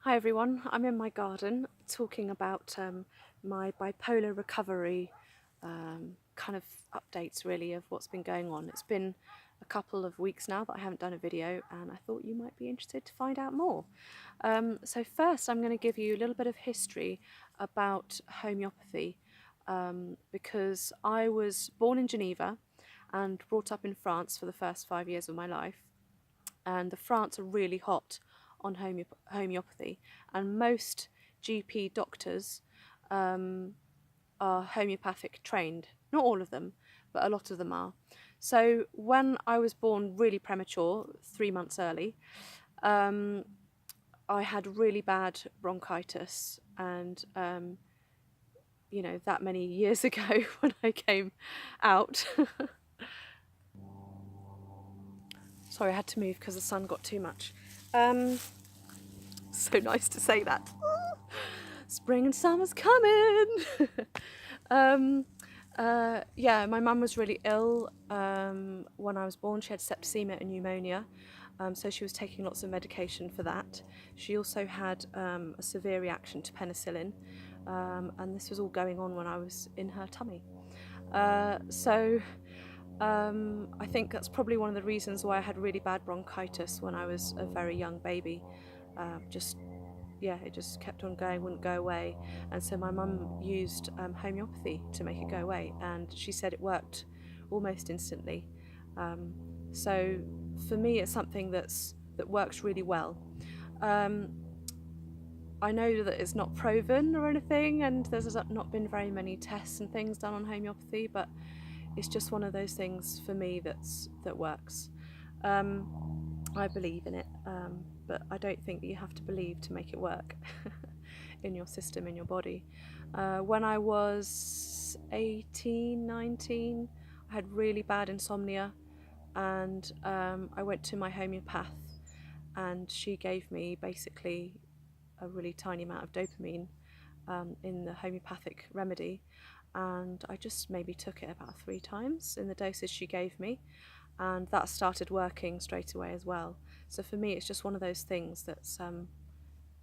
Hi everyone, I'm in my garden talking about my bipolar recovery kind of updates really of what's been going on. It's been a couple of weeks now that I haven't done a video and I thought you might be interested to find out more. So first I'm going to give you a little bit of history about homeopathy because I was born in Geneva and brought up in France for the first 5 years of my life, and the France are really hot on homeopathy, and most GP doctors are homeopathic trained. Not all of them, but a lot of them are. So when I was born really premature, 3 months early, I had really bad bronchitis, and you know, that many years ago when I came out. Sorry, I had to move because the sun got too much. So nice to say that. Spring and summer's coming. Yeah, my mum was really ill when I was born. She had septicemia and pneumonia, so she was taking lots of medication for that. She also had a severe reaction to penicillin, and this was all going on when I was in her tummy. I think that's probably one of the reasons why I had really bad bronchitis when I was a very young baby. It just kept on going, wouldn't go away. And so my mum used homeopathy to make it go away, and she said it worked almost instantly. So for me, it's something that works really well. I know that it's not proven or anything, and there's not been very many tests and things done on homeopathy, but it's just one of those things for me that works. I believe in it, but I don't think that you have to believe to make it work in your system, in your body. When I was 18, 19, I had really bad insomnia, and I went to my homeopath, and she gave me basically a really tiny amount of dopamine in the homeopathic remedy, and I just maybe took it about 3 times in the doses she gave me, and that started working straight away as well. So for me, it's just one of those things that's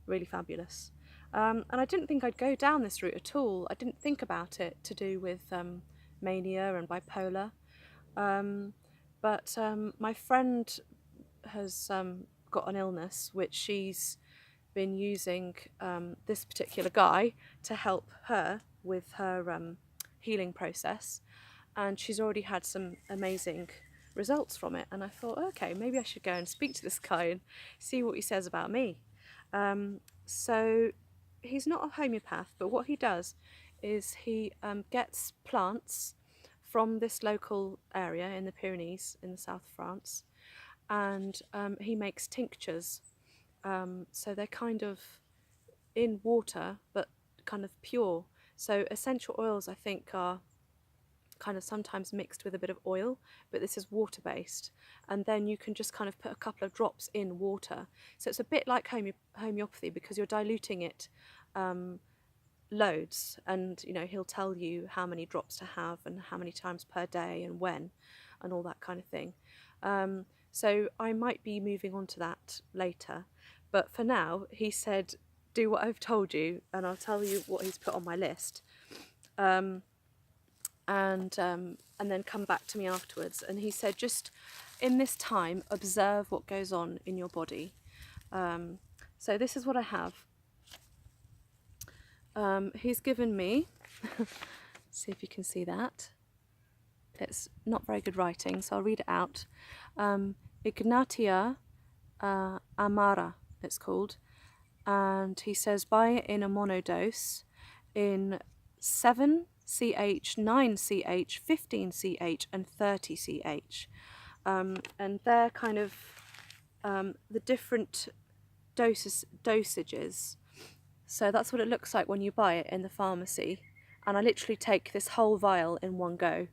really fabulous. And I didn't think I'd go down this route at all. I didn't think about it to do with mania and bipolar. But my friend has got an illness which she's been using this particular guy to help her with her healing process, and she's already had some amazing results from it, and I thought, okay, maybe I should go and speak to this guy and see what he says about me. So he's not a homeopath, but what he does is he gets plants from this local area in the Pyrenees in the south of France, and he makes tinctures. So they're kind of in water but kind of pure. So essential oils, I think, are kind of sometimes mixed with a bit of oil, but this is water based, and then you can just kind of put a couple of drops in water. So it's a bit like homeopathy, because you're diluting it loads, and you know, he'll tell you how many drops to have and how many times per day and when and all that kind of thing. So I might be moving on to that later, but for now he said do what I've told you, and I'll tell you what he's put on my list, and then come back to me afterwards. And he said, just in this time, observe what goes on in your body. So this is what I have. He's given me, see if you can see that. It's not very good writing, so I'll read it out. Ignatia Amara, it's called. And he says, buy it in a monodose in 7CH, 9CH, 15CH and 30CH. And they're kind of the different dosages. So that's what it looks like when you buy it in the pharmacy. And I literally take this whole vial in one go.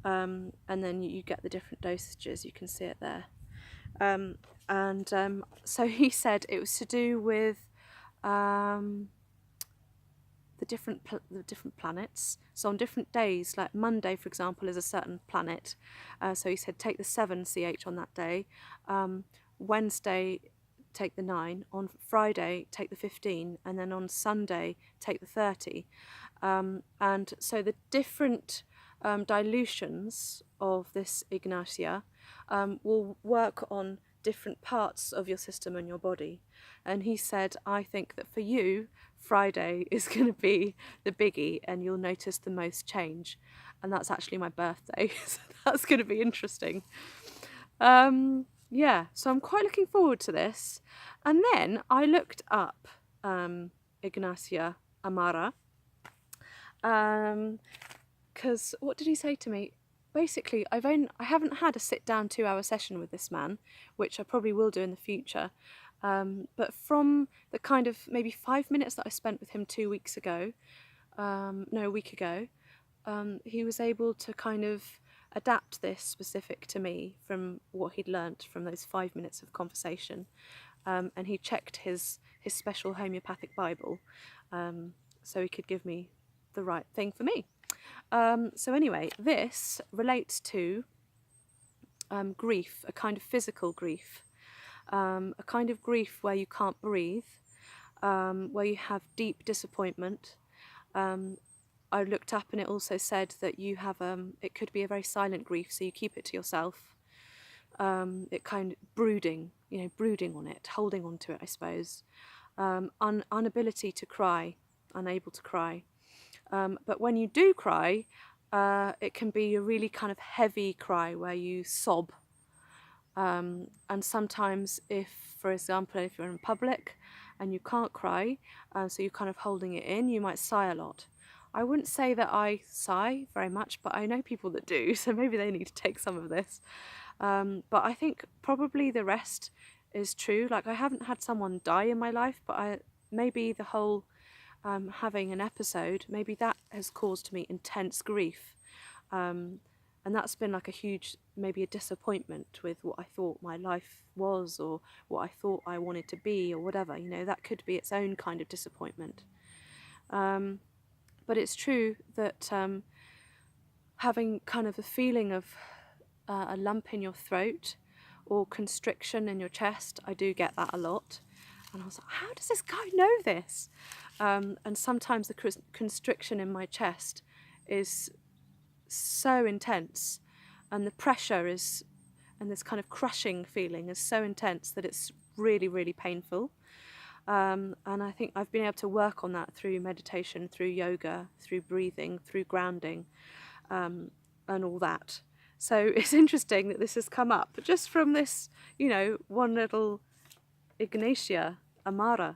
And then you get the different dosages, you can see it there. So he said it was to do with the different planets. So on different days, like Monday for example is a certain planet, so he said take the 7CH on that day. Wednesday take the 9, on Friday take the 15, and then on Sunday take the 30. And so the different dilutions of this Ignatia will work on different parts of your system and your body. And he said, I think that for you, Friday is going to be the biggie and you'll notice the most change. And that's actually my birthday, so that's going to be interesting. Yeah, so I'm quite looking forward to this. And then I looked up Ignatia Amara, because what did he say to me? Basically, I haven't had a sit-down 2-hour session with this man, which I probably will do in the future. But from the kind of maybe 5 minutes that I spent with him 2 weeks ago, no, a week ago, he was able to kind of adapt this specific to me from what he'd learnt from those 5 minutes of conversation. And he checked his special homeopathic Bible, so he could give me the right thing for me. So anyway, this relates to grief, a kind of physical grief, a kind of grief where you can't breathe, where you have deep disappointment. I looked up and it also said that you have, it could be a very silent grief, so you keep it to yourself. It kind of brooding on it, holding on to it, I suppose. Inability to cry, unable to cry. But when you do cry, it can be a really kind of heavy cry where you sob. And sometimes for example, if you're in public and you can't cry, so you're kind of holding it in, you might sigh a lot. I wouldn't say that I sigh very much, but I know people that do, so maybe they need to take some of this. But I think probably the rest is true. Like, I haven't had someone die in my life, but maybe the whole having an episode, maybe that has caused me intense grief. And that's been like a huge, maybe a disappointment with what I thought my life was, or what I thought I wanted to be, or whatever. That could be its own kind of disappointment. But it's true that having kind of a feeling of a lump in your throat or constriction in your chest, I do get that a lot. And I was like, how does this guy know this? And sometimes the constriction in my chest is so intense, and the pressure is, and this kind of crushing feeling is so intense that it's really, really painful. And I think I've been able to work on that through meditation, through yoga, through breathing, through grounding, and all that. So it's interesting that this has come up just from this, one little Ignatia Amara.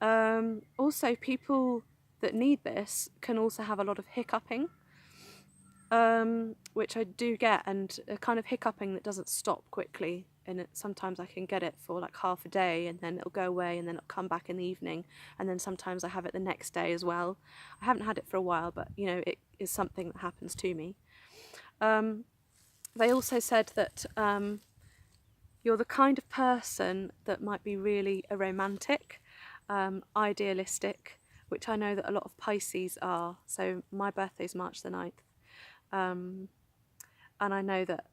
Also, people that need this can also have a lot of hiccuping, which I do get, and a kind of hiccuping that doesn't stop quickly. And sometimes I can get it for like half a day, and then it'll go away, and then it'll come back in the evening, and then sometimes I have it the next day as well. I haven't had it for a while, but it is something that happens to me. They also said that you're the kind of person that might be really a romantic, idealistic, which I know that a lot of Pisces are. So my birthday's March the 9th. And I know that,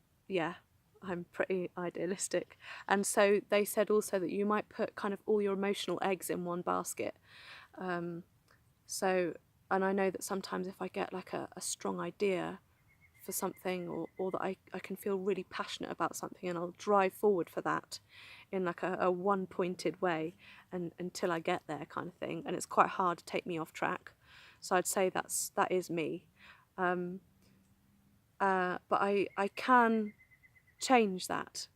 I'm pretty idealistic. And so they said also that you might put kind of all your emotional eggs in one basket. And I know that sometimes if I get like a strong idea for something, or that I can feel really passionate about something, and I'll drive forward for that in like a one-pointed way and until I get there, kind of thing. And it's quite hard to take me off track. So I'd say that is me. But I can change that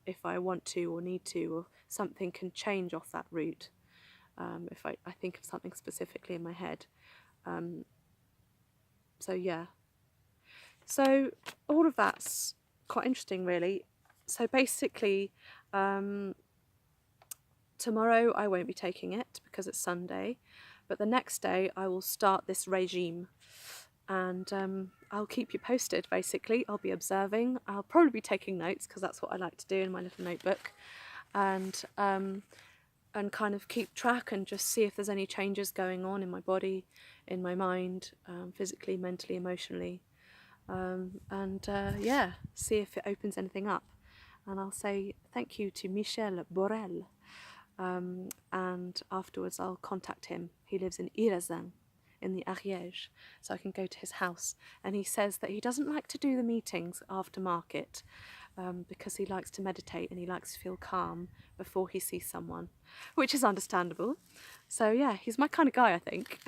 if I want to or need to, or something can change off that route if I think of something specifically in my head. So all of that's quite interesting, really. So basically, tomorrow I won't be taking it because it's Sunday, but the next day I will start this regime, and I'll keep you posted. Basically, I'll be observing. I'll probably be taking notes because that's what I like to do in my little notebook, and kind of keep track and just see if there's any changes going on in my body, in my mind, physically, mentally, emotionally. See if it opens anything up. and I'll say thank you to Michel Borel. And afterwards I'll contact him. He lives in Irazin in the Ariège, so I can go to his house. And he says that he doesn't like to do the meetings after market because he likes to meditate and he likes to feel calm before he sees someone, which is understandable. So yeah, he's my kind of guy, I think.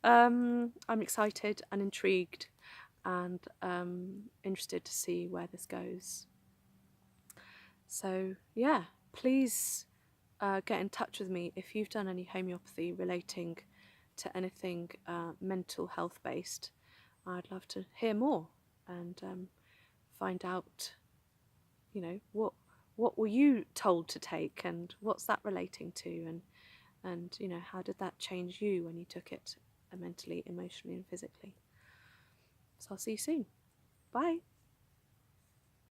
I'm excited and intrigued and interested to see where this goes. So yeah, please get in touch with me if you've done any homeopathy relating to anything mental health based. I'd love to hear more and find out, you know, what were you told to take and what's that relating to, and you know, how did that change you when you took it mentally, emotionally and physically. So I'll see you soon. Bye.